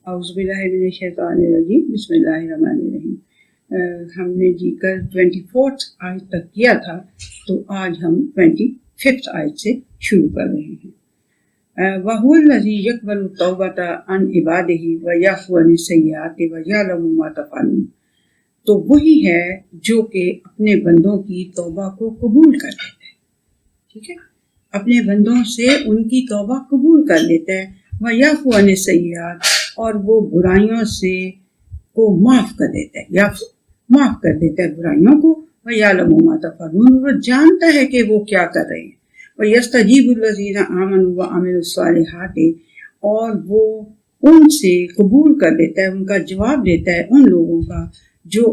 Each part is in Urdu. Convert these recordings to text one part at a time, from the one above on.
اعوذ باللہ من الشیطان الرجیم بسم اللہ الرحمن الرحیم۔ ہم نے جی کل 24 آیت تک کیا تھا، تو آج ہم 25 آیت سے شروع کر رہے ہیں۔ وَهُوَ الَّذِي يَقْبَلُ التَّوْبَةَ عَنْ عِبَادِهِ وَيَعْفُو عَنِ السَّيِّئَاتِ وَيَعْلَمُ مَا تَفْعَلُونَ، تو وہی ہے جو کہ اپنے بندوں کی توبہ کو قبول کر لیتا ہے۔ ٹھیک ہے، اپنے بندوں سے ان کی توبہ قبول کر لیتا ہے۔ وَيَعْفُو عَنِ السَّيِّئَاتِ، اور وہ برائیوں سے کو معاف کر دیتا ہے، یا معاف کر دیتا ہے برائیوں کو۔ وَيَعْلَمُ مَا تَفْعَلُونَ، وہ جانتا ہے کہ وہ کیا کر رہے ہیں۔ وَيَسْتَجِيبُ الَّذِينَ آمَنُوا وَعَمِلُوا الصَّالِحَاتِ، اور وہ ان سے قبول کر لیتا ہے، ان کا جواب دیتا ہے ان لوگوں کا جو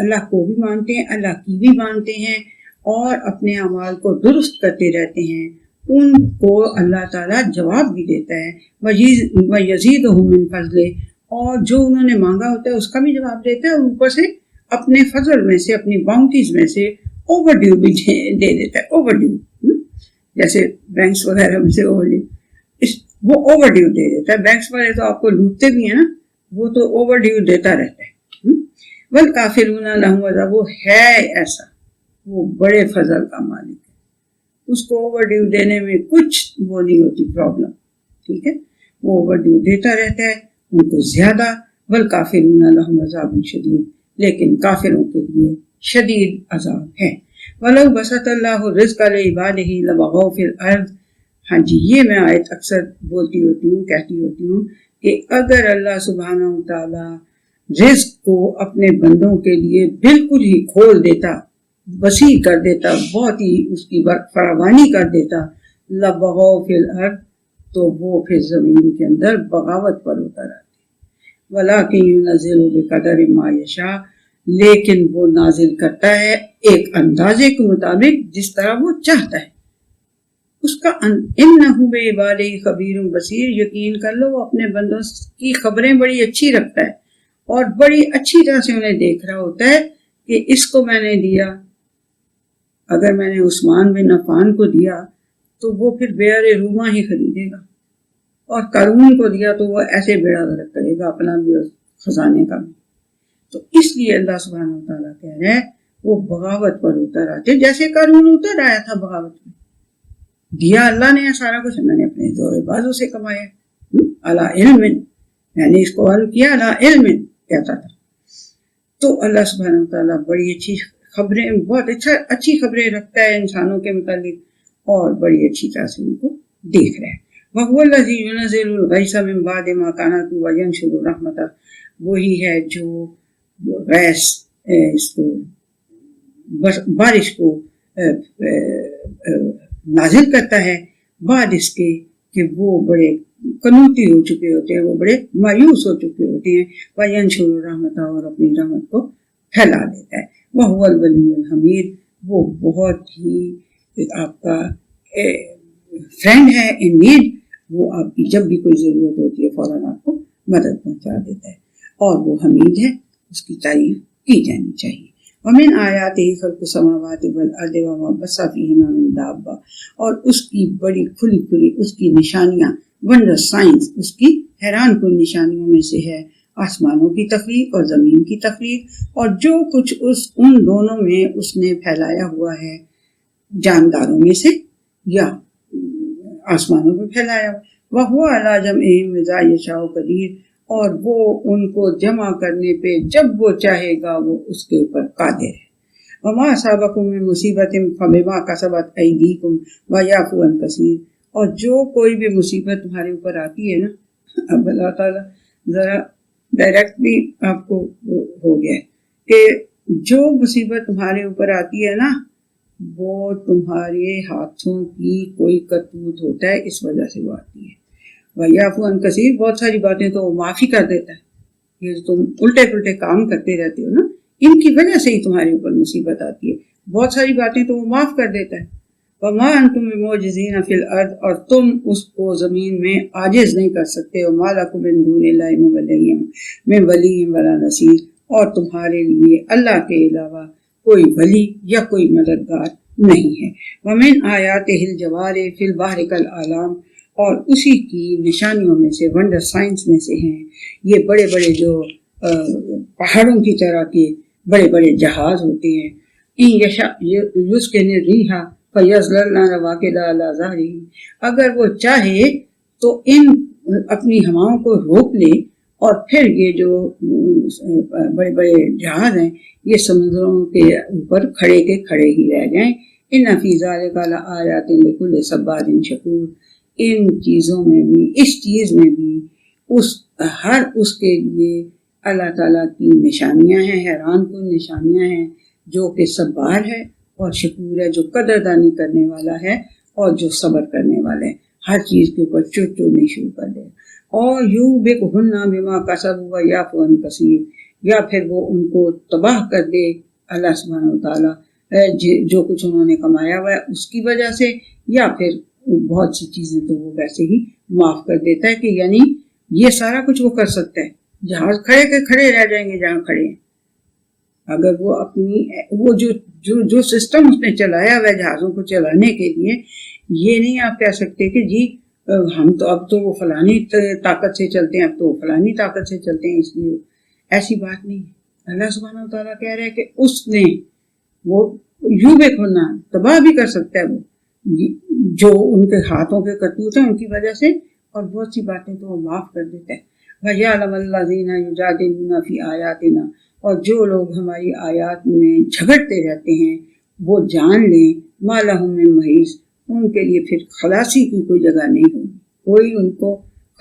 اللہ کو بھی مانتے ہیں، اللہ کی بھی مانتے ہیں، اور اپنے اعمال کو درست کرتے رہتے ہیں، ان کو اللہ تعالیٰ جواب بھی دیتا ہے۔ وَيَزِيدُهُم مِّن فَضْلِهِ، اور جو انہوں نے مانگا ہوتا ہے اس کا بھی جواب دیتا ہے، اور اوپر سے اپنے فضل میں سے، اپنی باؤنٹیز میں سے اوور ڈیو بھی دے دیتا ہے۔ اوور ڈیو جیسے بینکس وغیرہ میں سے اوور ڈیو، وہ اوور ڈیو دے دیتا ہے۔ بینکس والے تو آپ کو لوٹتے بھی ہیں نا، وہ تو اوور ڈیو دیتا رہتا ہے۔ وَالْكَافِرُونَ لَهُمْ عَذَابٌ، وہ ہے ایسا، وہ بڑے فضل کا مالک ہے، اس کو اوور ڈیو دینے میں کچھ وہ نہیں ہوتی پرابلم۔ ٹھیک ہے، وہ اوور ڈیو دیتا رہتا ہے، ان کو زیادہ۔ وَالْكَافِرُونَ لَهُمْ عَذَابٌ شَدِيدٌ، لیکن کافروں کے لیے شدید عذاب ہے۔ وَلَوْ بَسَطَ اللَّهُ الرِّزْقَ لِعِبَادِهِ لَبَغَوْا فِي الْأَرْضِ، ہاں جی، یہ میں آیت اکثر بولتی ہوتی ہوں، کہتی ہوتی ہوں کہ اگر اللہ سبحانہ وتعالیٰ رزق کو اپنے بندوں کے لیے بالکل ہی کھول دیتا، وسیع کر دیتا، بہت ہی اس کی فراوانی کر دیتا، لَبَغَوْا فِي الْأَرْضِ، تو وہ پھر زمین کے اندر بغاوت پر اتر آتے۔ وَلَٰكِن يُنَزِّلُ بِقَدَرٍ مَّا يَشَاءُ، لیکن وہ نازل کرتا ہے ایک اندازے کے مطابق جس طرح وہ چاہتا ہے۔ اس کا اِنَّهُ بِعِبَادِهِ خَبِيرٌ بَصِيرٌ، یقین کر لو وہ اپنے بندوں کی خبریں بڑی اچھی رکھتا ہے، اور بڑی اچھی طرح سے انہیں دیکھ رہا ہوتا ہے کہ اس کو میں نے دیا، اگر میں نے عثمان بن عفان کو دیا تو وہ پھر بیعر روما ہی خریدے گا، اور قارون کو دیا تو وہ ایسے بیڑا غرق کرے گا اپنا بھی اور خزانے کا بھی۔ تو اس لیے اللہ سبحانہ وتعالیٰ کہہ رہے ہیں وہ بغاوت پر اتر آتے، جیسے قارون اتر آیا تھا بغاوت میں۔ دیا اللہ نے سارا کچھ، میں نے اپنے زور بازو سے کمایا، علی علم، میں نے اس کو حل کیا علی علم کہتا تھا۔ تو اللہ سبحانہ وتعالیٰ بڑی اچھی خبریں، بہت اچھی خبریں رکھتا ہے انسانوں کے متعلق، اور بڑی اچھی طرح سے ان کو دیکھ رہا ہے۔ وَهُوَ الَّذِي يُنَزِّلُ الْغَيْثَ مِن بَعْدِ مَا قَنَطُوا وَيَنشُرُ رَحْمَتَهُ، وہی ہے جو غیث، اس کو بارش کو نازل کرتا ہے بعد اس کے کہ وہ بڑے قنوطی ہو چکے ہوتے ہیں، وہ بڑے مایوس ہو چکے ہوتے ہیں۔ وَيَنشُرُ رَحْمَتَهُ، اور اپنی رحمت کو پھیلا دیتا ہے۔ وَهُوَ الْوَلِيُّ الْحَمِيدُ، وہ بہت ہی آپ کا فرینڈ ہے ان نیڈ، وہ آپ کی جب بھی کوئی ضرورت ہوتی ہے فوراً آپ کو مدد پہنچا دیتا ہے، اور وہ حمید ہے، اس کی تعریف کی جانی چاہیے۔ وَمِنْ آیَاتِهِ خَلْقُ السَّمَاوَاتِ وَالْأَرْضِ وَمَا بَثَّ فِيهِمَا مِنْ دَابَّةٍ، اور اس کی بڑی کھلی کھلی اس کی نشانیاں، ونڈر سائنس، اس کی حیران کن نشانیوں میں سے ہے آسمانوں کی تخلیق اور زمین کی تخلیق، اور جو کچھ ان دونوں میں اس نے پھیلایا ہوا ہے جانداروں میں سے یا آسمانوں میں پھیلایا ہوا۔ وَهُوَ عَلَىٰ جَمْعِهِمْ إِذَا يَشَاءُ قَدِيرٌ، اور وہ ان کو جمع کرنے پہ جب وہ چاہے گا وہ اس کے اوپر قادر ہے۔ وَمَا أَصَابَكُم مِّن مُّصِيبَةٍ فَبِمَا كَسَبَتْ أَيْدِيكُمْ وَيَعْفُو عَن كَثِيرٍ، اور جو کوئی بھی مصیبت تمہارے اوپر آتی ہے نا، اب اللہ تعالیٰ ذرا ڈائریکٹ بھی آپ کو ہو گیا ہے کہ جو مصیبت تمہارے اوپر آتی ہے نا، وہ تمہارے ہاتھوں کی کوئی کرتوت ہوتا ہے، اس وجہ سے وہ آتی ہے۔ وَيَعْفُو عَن كَثِيرٍ، بہت ساری باتیں تو وہ معاف ہی کر دیتا ہے، یہ تم الٹے پلٹے کام کرتے رہتے ہو نا، ان کی وجہ سے ہی تمہارے اوپر مصیبت آتی ہے، بہت ساری باتیں تو وہ معاف کر دیتا ہے۔ وَمَا أَنْتُمْ بِمُعْجِزِينَ فِي الْأَرْضِ، اور تم اس کو زمین میں عاجز نہیں کر سکتے ہو۔ وَمَا لَكُم مِّن دُونِ اللَّهِ مِن وَلِيٍّ وَلَا نَصِيرٍ، اور تمہارے لیے اللہ کے علاوہ کوئی ولی یا کوئی مددگار نہیں ہے۔ وَمِنْ آیَاتِهِ الْجَوَارِ فِي الْبَحْرِ كَالْأَعْلَامِ، اور اسی کی نشانیوں میں سے، ونڈر سائنس میں سے ہیں یہ بڑے بڑے جو پہاڑوں کی طرح کے بڑے بڑے جہاز ہوتے ہیں. اگر وہ چاہے تو ان اپنی ہوائوں کو روک لے اور پھر یہ جو بڑے بڑے جہاز ہیں یہ سمندروں کے اوپر کھڑے کے کھڑے ہی رہ جائیں. ان فی ذالک لآیات لکل صبار شکور. ان چیزوں میں بھی، اس چیز میں بھی ہر اس کے لیے اللہ تعالیٰ کی نشانیاں ہیں، حیران کن نشانیاں ہیں، جو کہ صبار ہے اور شکور ہے، جو قدردانی کرنے والا ہے اور جو صبر کرنے والا ہے. ہر چیز کے اوپر چوڑنے شروع کر دے. اور یوبقہن بما کسبوا ویعفو عن کثیر، یا پھر وہ ان کو تباہ کر دے اللہ سبحانہ وتعالیٰ جو کچھ انہوں نے کمایا ہوا ہے اس کی وجہ سے، یا پھر بہت سی چیزیں تو وہ ویسے ہی معاف کر دیتا ہے. کہ یعنی یہ سارا کچھ وہ کر سکتا ہے، جہاز کھڑے کے کھڑے رہ جائیں گے جہاں کھڑے ہیں. اگر وہ اپنی وہ جو سسٹم اس نے چلایا ہوا ہے جہازوں کو چلانے کے لیے، یہ نہیں آپ کہہ سکتے کہ جی ہم تو اب تو وہ فلانی طاقت سے چلتے ہیں، اب تو وہ فلانی طاقت سے چلتے ہیں، اس لیے ایسی بات نہیں ہے. اللہ سبحانہ وتعالیٰ کہہ رہے ہیں کہ اس نے وہ یوبقہن تباہ بھی کر سکتا ہے وہ جو ان کے ہاتھوں کے کرتوت ہیں ان کی وجہ سے، اور بہت سی باتیں تو وہ معاف کر دیتا ہے. وَيَعْلَمَ الَّذِينَ يُجَادِلُونَ فِي آيَاتِنَا، اور جو لوگ ہماری آیات میں جھگڑتے رہتے ہیں وہ جان لیں مَا لَهُم مِّن مَحِيصٍ، ان کے لیے پھر خلاصی کی کوئی جگہ نہیں ہوگی، کوئی ان کو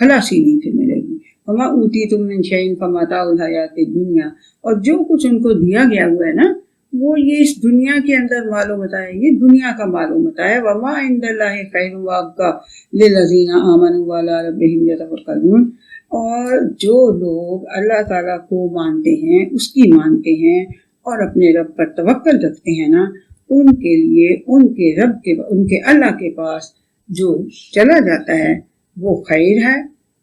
خلاصی نہیں پھر ملے گی. وَمَا أُوتِيتُم مِّن شَيْءٍ فَمَتَاعُ الْحَيَاةِ الدُّنْيَا، اور جو کچھ ان کو دیا گیا ہوا ہے نا وہ یہ اس دنیا کے اندر مال و متاع ہے، یہ دنیا کا مال و متاع ہے. وَمَا عِندَ اللَّهِ خَيْرٌ وَأَبْقَىٰ لِلَّذِينَ آمَنُوا وَعَلَىٰ رَبِّهِمْ يَتَوَكَّلُونَ. اور جو لوگ اللہ تعالیٰ کو مانتے ہیں، اس کی مانتے ہیں اور اپنے رب پر توکل رکھتے ہیں نا، ان کے لیے ان کے اللہ کے پاس جو چلا جاتا ہے وہ خیر ہے،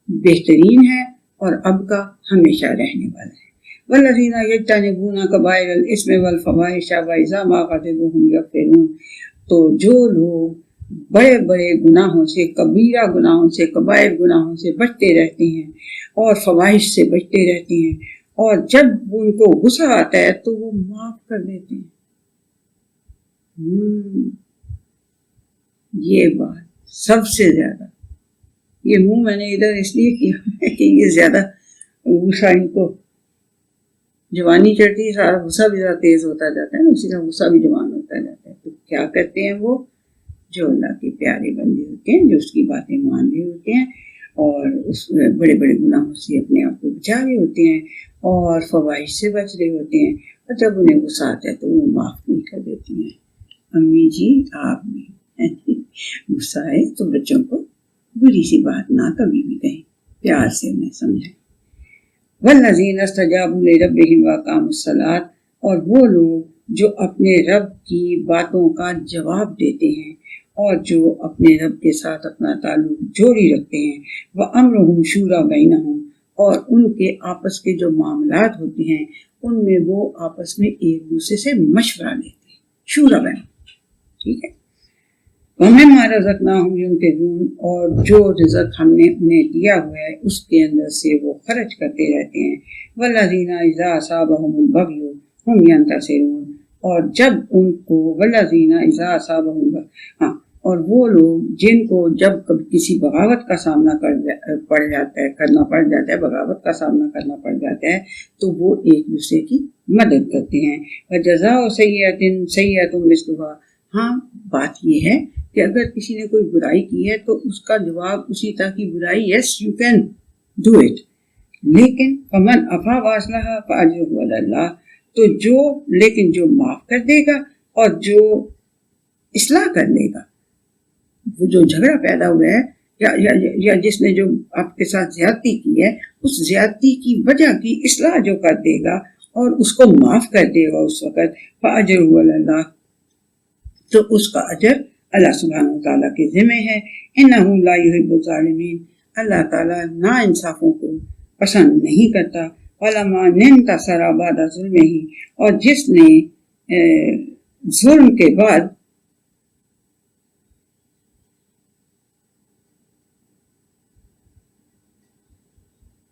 بہترین ہے، اور اب کا ہمیشہ رہنے والا ہے. والذین یجتنبون کبائر الاثم والفواحش واذا ما غضبوا هم یغفرون. تو جو لوگ بڑے بڑے گناہوں سے، کبیرہ گناہوں سے، کبائر گناہوں سے بچتے رہتے ہیں اور فواحش سے بچتے رہتے ہیں، اور جب ان کو غصہ آتا ہے تو وہ معاف کر دیتے ہیں. یہ بات سب سے زیادہ، یہ منہ میں نے ادھر اس لیے کیا ہے کہ یہ زیادہ غصہ ان کو جوانی چڑھتی ہے، سارا غصہ بھی زیادہ تیز ہوتا جاتا ہے نا، اسی طرح غصہ بھی جوان ہوتا جاتا ہے. تو کیا کرتے ہیں وہ جو اللہ کے پیارے بندے ہوتے ہیں، جو اس کی باتیں مان رہے ہوتے ہیں اور اس بڑے بڑے گناہوں سے اپنے آپ کو بچا رہے ہوتے ہیں اور فواحش سے بچ رہے ہوتے ہیں، اور جب انہیں غصہ آتا ہے تو وہ معاف نہیں کر دیتی ہیں. امی جی آپ بھی غصہ آئے تو بچوں کو بری سی بات نہ کبھی بھی کہیں، پیار سے انہیں سمجھائیں. والذین استجابوا لربہم واقاموا الصلاۃ، اور وہ لوگ جو اپنے رب کی باتوں کا جواب دیتے ہیں اور جو اپنے رب کے ساتھ اپنا تعلق جوڑی رکھتے ہیں. وامرہم شوری بینہم، اور ان کے آپس کے جو معاملات ہوتے ہیں ان میں وہ آپس میں ایک دوسرے سے مشورہ لیتے ہیں. شوری بینہم، ٹھیک ہے. وَمِمَّا رَزَقْنَاهُمْ يُنْفِقُونَ، اور جو رزق ہم نے انہیں دیا ہوا ہے اس کے اندر سے وہ خرچ کرتے رہتے ہیں. وَالَّذِينَ إِذَا أَصَابَهُمُ الْبَغْيُ هُمْ يَنْتَصِرُونَ، اور جب ان کو وَالَّذِينَ إِذَا أَصَابَهُمْ، اور وہ لوگ جن کو جب کبھی کسی بغاوت کا سامنا کرنا پڑ جاتا ہے، بغاوت کا سامنا کرنا پڑ جاتا ہے تو وہ ایک دوسرے کی مدد کرتے ہیں. وَجَزَاءُ سَیِّئَةٍ سَیِّئَةٌ مِثْلُهَا، ہاں بات یہ ہے کہ اگر کسی نے کوئی برائی کی ہے تو اس کا جواب اسی طرح کی برائی، yes you can do it, لیکن فمن عفا واصلح فاجرہ علی اللہ، تو جو معاف کر دے گا اور جو اصلاح کر لے گا، وہ جو جھگڑا پیدا ہوا ہے یا جس نے جو آپ کے ساتھ زیادتی کی ہے اس زیادتی کی وجہ کی اصلاح جو کر دے گا اور اس کو معاف کر دے گا اس وقت، فاجرہ علی اللہ، تو اس کا اجر اللہ سبحانہ وتعالیٰ کے ذمہ ہے. انہ لا یحب الظالمین، اللہ تعالیٰ نا انصافوں کو پسند نہیں کرتا. وَلَمَنِ انتَصَرَ بَعْدَ ظُلْمِهِ، اور جس نے ظلم کے بعد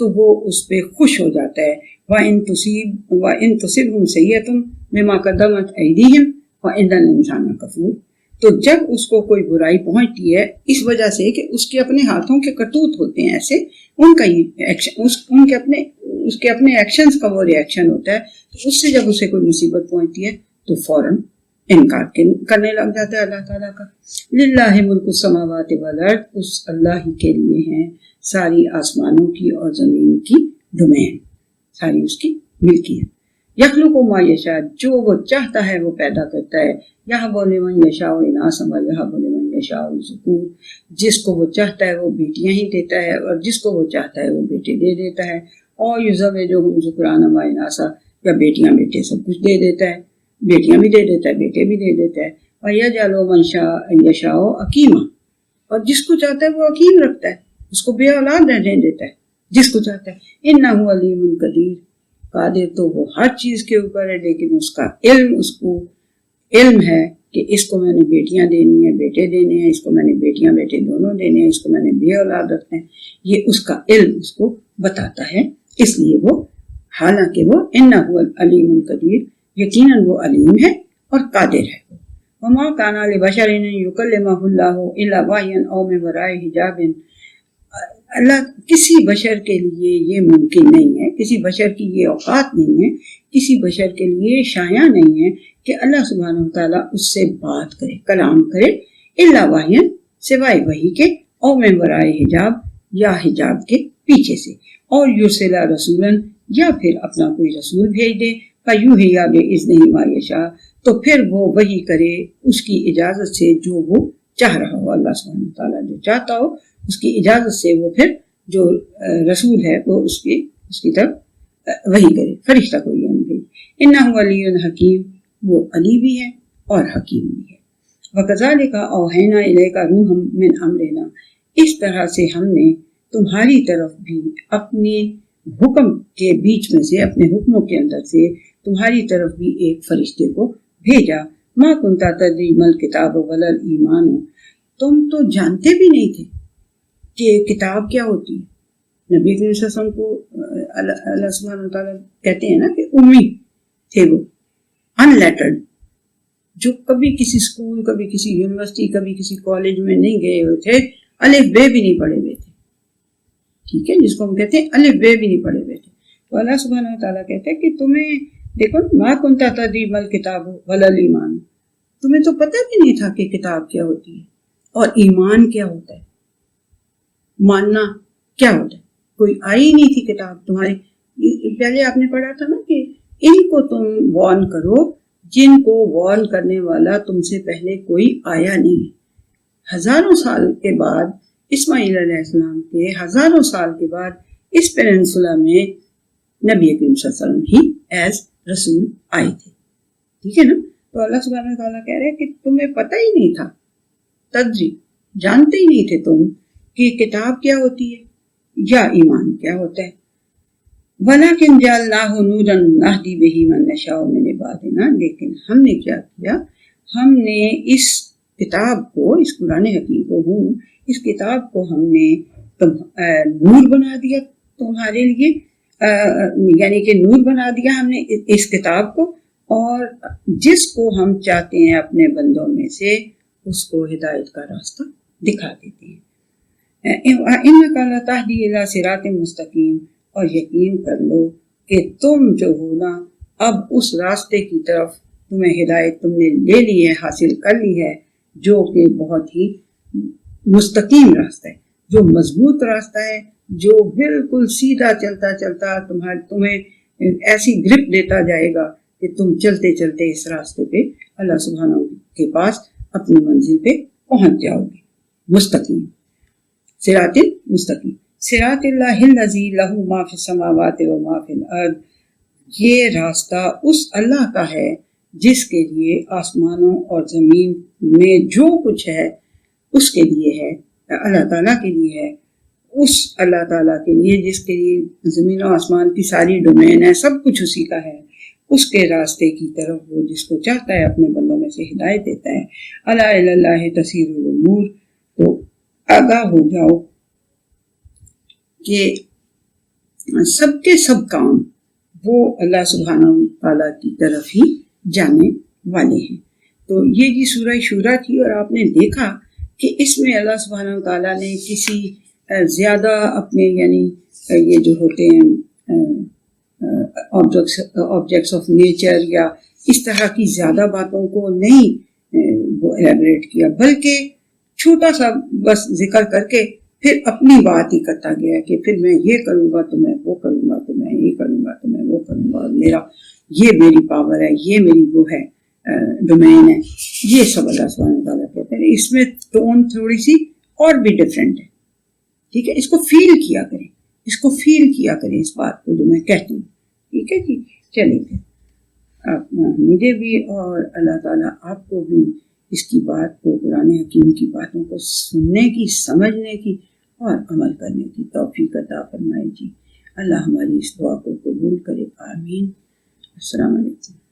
تو وہ اس پہ خوش ہو جاتا ہے. وَإِن تُصِبْهُمْ سَيِّئَةٌ بِمَا قَدَّمَتْ أَيْدِيهِمْ وَإِنَّ الْإِنسَانَ كَفُورٌ. تو جب اس کو کوئی برائی پہنچتی ہے اس وجہ سے کہ اس کے اپنے ہاتھوں کے کرتوت ہوتے ہیں ایسے، ان کا اس کے اپنے ایکشنز کا وہ ریئیکشن ہوتا ہے، تو اس سے جب اسے کوئی مصیبت پہنچتی ہے تو فوراً انکار کرنے لگ جاتا ہے اللہ تعالیٰ کا. للہ ملک السماوات والارض، اس اللہ ہی کے لیے ہیں ساری آسمانوں کی اور زمین کی ڈومین، ساری اس کی ملکیت. یخلق ما یشاء، جو وہ چاہتا ہے وہ پیدا کرتا ہے. یہب لمن یشاء اناثا ویہب لمن یشاء الذکور، جس کو وہ چاہتا ہے وہ بیٹیاں ہی دیتا ہے اور جس کو وہ چاہتا ہے وہ بیٹے دے دیتا ہے. اور یزوجہم ذکرانا و اناثا، یا بیٹیاں بیٹے سب کچھ دے دیتا ہے، بیٹیاں بھی دے دیتا ہے بیٹے بھی دے دیتا ہے. وَيَجْعَلُ مَن يَشَاءُ عَقِيمًا، اور جس کو چاہتا ہے وہ عقیم رکھتا ہے، اس کو بے اولاد رہنے دیتا ہے جس کو چاہتا ہے. إِنَّهُ عَلِيمٌ قَدِيرٌ، قادر تو وہ ہر چیز کے اوپر ہے، لیکن اس کا علم، اس کو علم ہے کہ اس کو میں نے بیٹیاں دینی ہیں بیٹے دینے ہیں، اس کو میں نے بیٹیاں بیٹے دونوں دینے ہیں، اس کو میں نے بے اولاد رکھنا ہے. یہ اس کا علم اس کو بتاتا ہے، اس لیے وہ حالانکہ وہ إِنَّهُ عَلِيمٌ قَدِيرٌ، یقیناً وہ علیم ہے اور قادر ہے. وَمَا كَانَ لِبَشَرٍ أَن يُكَلِّمَهُ اللَّهُ إِلَّا وَحْيًا أَوْ مِن وَرَاءِ حِجَابٍ. اللہ کسی بشر کے لیے یہ ممکن نہیں ہے، کسی بشر کی یہ اوقات نہیں ہے، کسی بشر کے لیے شایع نہیں ہے کہ اللہ سبحانہ وتعالیٰ اس سے بات کرے، کلام کرے. إِلَّا وَحْيًا، سوائے وحی کے، أَوْ مِن وَرَاءِ حِجَاب، یا حجاب کے پیچھے سے. اور یرسل رسولاً، یا پھر اپنا کوئی رسول بھیج دے. فَيُوحِیَ بِإِذْنِهِ مَا یشاء، تو پھر وہ وحی کرے اس کی اجازت سے جو وہ چاہ رہا ہو. اللہ سبحانہ وتعالیٰ جو چاہتا ہو اس کی اجازت سے وہ پھر جو رسول ہے وہ اس کی طرف وحی کرے، فرشتہ کو یعنی بھیجے. إِنَّهُ عَلِیٌّ حکیم، وہ علی بھی ہے اور حکیم بھی ہے. وَكَذَلِكَ أَوْحَیْنَا إِلَیْکَ رُوحًا مِّنْ أَمْرِنَا، اس طرح سے ہم نے تمہاری طرف بھی اپنے حکم کے بیچ میں سے، اپنے حکموں کے اندر سے تمہاری طرف بھی ایک فرشتے کو بھیجا. ما کنت تدری ما الکتاب ولا الایمان، تم تو جانتے بھی نہیں تھے کہ کتاب کیا ہوتی ہے. نبی کریم صلی اللہ علیہ وسلم کو اللہ سبحانہ وتعالیٰ کہتے ہیں نا کہ امی تھے، وہ ان لیٹرڈ، جو کبھی کسی اسکول، کبھی کسی یونیورسٹی، کبھی کسی کالج میں نہیں گئے ہوئے تھے، الف بے بھی نہیں پڑھے ہوئے تھے. ٹھیک ہے، جس کو ہم کہتے ہیں الف بے بھی نہیں پڑھے ہوئے تھے. تو اللہ سبحانہ وتعالیٰ کہتے ہیں کہ تمہیں دیکھو، ما کنت تدری ما الکتاب ولا الایمان، تمہیں تو پتہ بھی نہیں تھا کہ کتاب کیا ہوتی ہے اور ایمان کیا ہوتا ہے، ماننا کیا ہوتا ہے. کوئی آئی نہیں تھی کتاب تمہاری. پہلے آپ نے پڑھا تھا نا کہ ان کو تم وارن کرو جن کو وارن کرنے والا تم سے پہلے کوئی آیا نہیں ہے. ہزاروں سال کے بعد، اسماعیل علیہ السلام کے ہزاروں سال کے بعد اس پیننسولا میں نبی کریم صلی اللہ علیہ وسلم ہی ایز رسول آئے تھے. ٹھیک ہے نا. تو اللہ سبحانہ وتعالیٰ کہہ رہے ہیں کہ تمہیں پتہ ہی نہیں تھا، تدری، جانتے ہی نہیں تھے تم کہ کتاب کیا ہوتی ہے یا ایمان کیا ہوتا ہے. وَلَكِنْ جَعَلْنَاهُ نُورًا نَهْدِي بِهِ مَن نَّشَاءُ مِنْ عِبَادِنَا، لیکن ہم نے کیا کیا، ہم نے اس کتاب کو، اس قرآن حکیم کو، اس کتاب کو ہم نے نور بنا دیا تمہارے لیے، یعنی کہ نور بنا دیا ہم نے اس کتاب کو، اور جس کو ہم چاہتے ہیں اپنے بندوں میں سے اس کو ہدایت کا راستہ دکھا دیتے ہیں. إِنَّكَ لَتَهْدِي إِلَىٰ صِرَاطٍ مُسْتَقِيمٍ، اور یقین کر لو کہ تم جو ہو نا اب اس راستے کی طرف تمہیں ہدایت تم نے لے لی ہے، حاصل کر لی ہے، جو کہ بہت ہی مستقیم راستہ ہے، جو مضبوط راستہ ہے، جو بالکل سیدھا چلتا چلتا تمہیں ایسی گرپ دیتا جائے گا کہ تم چلتے چلتے اس راستے پہ اللہ سبحانہ کے پاس اپنی منزل پہ پہنچ جاؤ گے. مستقیم، صراط مستقیم، صراط اللہ الذی لہ ما فی السماوات و ما فی الارض، یہ راستہ اس اللہ کا ہے جس کے لیے آسمانوں اور زمین میں جو کچھ ہے اس کے لیے ہے، اللہ تعالیٰ کے لیے ہے، اس اللہ تعالیٰ کے لیے جس کے لیے زمین و آسمان کی ساری ڈومین ہے، سب کچھ اسی کا ہے. اس کے راستے کی طرف وہ جس کو چاہتا ہے اپنے بندوں میں سے ہدایت دیتا ہے. الا الی اللہ تسیر الامور، تو آگاہ ہو جاؤ کہ سب کے سب کام وہ اللہ سبحانہ تعالیٰ کی طرف ہی جانے والے ہیں. تو یہ جی سورہ شورا تھی، اور آپ نے دیکھا کہ اس میں اللہ سبحانہ تعالیٰ نے کسی زیادہ اپنے یعنی یہ جو ہوتے ہیں آبجیکٹس آف نیچر یا اس طرح کی زیادہ باتوں کو نہیں وہ ایلیبریٹ کیا، بلکہ چھوٹا سا بس ذکر کر کے پھر اپنی بات ہی کرتا گیا کہ پھر میں یہ کروں گا تو میں وہ کروں گا، تو میں یہ کروں گا تو میں وہ کروں گا، یہ میری پاور ہے، یہ میری وہ ہے ڈومین ہے. یہ سب اللہ سبحانہ تعالیٰ کہتے ہیں. اس میں ٹون تھوڑی سی اور بھی ڈفرینٹ ہے. ٹھیک ہے، اس کو فیل کیا کریں، اس کو فیل کیا کریں اس بات کو جو میں کہتی ہوں. ٹھیک ہے جی، چلیے پھر مجھے بھی اور اللہ تعالیٰ آپ کو بھی اس کی بات کو، قرآن حکیم کی باتوں کو سننے کی، سمجھنے کی اور عمل کرنے کی توفیق عطا فرمائے جی. اللہ ہماری اس دعا کو قبول کرے، آمین. السلام علیکم.